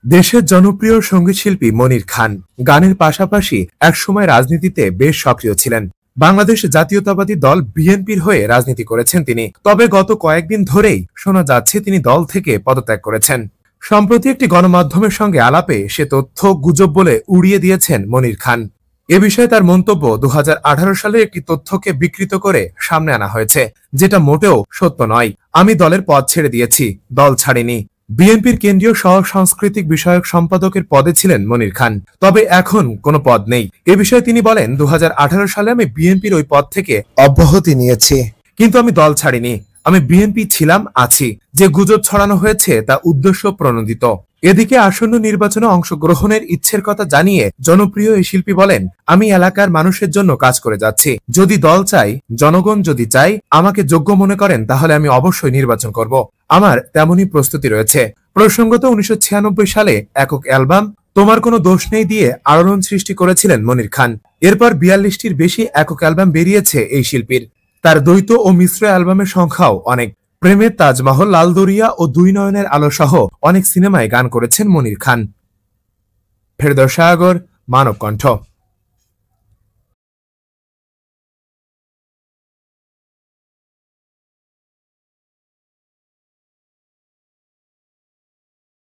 দেশের জনপ্রিয় সঙ্গীতশিল্পী মনির খান গানের পাশাপাশি একসময় রাজনীতিতে বেশ সক্রিয় ছিলেন। বাংলাদেশ জাতীয়তাবাদী দল বিএনপির হয়ে রাজনীতি করেছেন তিনি। তবে গত কয়েকদিন ধরেই শোনা যাচ্ছে তিনি দল থেকে পদত্যাগ করেছেন। সম্প্রতি একটি গণমাধ্যমের সঙ্গে আলাপে সে তথ্য গুজব বলে উড়িয়ে দিয়েছেন মনির খান। এ বিষয়ে তার মন্তব্য 2018 সালে একটি তথ্যকে বিকৃত করে সামনে আনা হয়েছে, যেটা মোটেও সত্য নয়। আমি দলের পদ ছেড়ে দিয়েছি, দল ছাড়িনি। বিএনপির কেন্দ্রীয় সহ সাংস্কৃতিক বিষয়ক সম্পাদকের পদে ছিলেন মনির খান, তবে এখন কোনো পদ নেই। এ বিষয়ে তিনি বলেন, 2018 সালে আমি বিএনপির ওই পদ থেকে অব্যাহতি নিয়েছি, কিন্তু আমি দল ছাড়িনি। আমি বিএনপি ছিলাম, আছি। যে গুজব ছড়ানো হয়েছে তা উদ্দেশ্য প্রণোদিত। এদিকে আসন্ন নির্বাচনে অংশগ্রহণের ইচ্ছের কথা জানিয়ে জনপ্রিয় এই শিল্পী বলেন, আমি এলাকার মানুষের জন্য কাজ করে যাচ্ছি। যদি দল চাই, জনগণ যদি চাই, আমাকে যোগ্য মনে করেন, তাহলে আমি অবশ্যই নির্বাচন করব। আমার তেমনই প্রস্তুতি রয়েছে। প্রসঙ্গত 1996 সালে একক অ্যালবাম তোমার কোনো দোষ নেই দিয়ে আলোড়ন সৃষ্টি করেছিলেন মনির খান। এরপর 42টির বেশি একক অ্যালবাম বেরিয়েছে এই শিল্পীর। তার দ্বৈত ও মিশ্র অ্যালবামের সংখ্যাও অনেক। প্রেমের তাজমহল, লাল দরিয়া ও দুই নয়নের আলো সহ অনেক সিনেমায় গান করেছেন মনির খান। ফেরদৌস সাগর, মানব কণ্ঠ।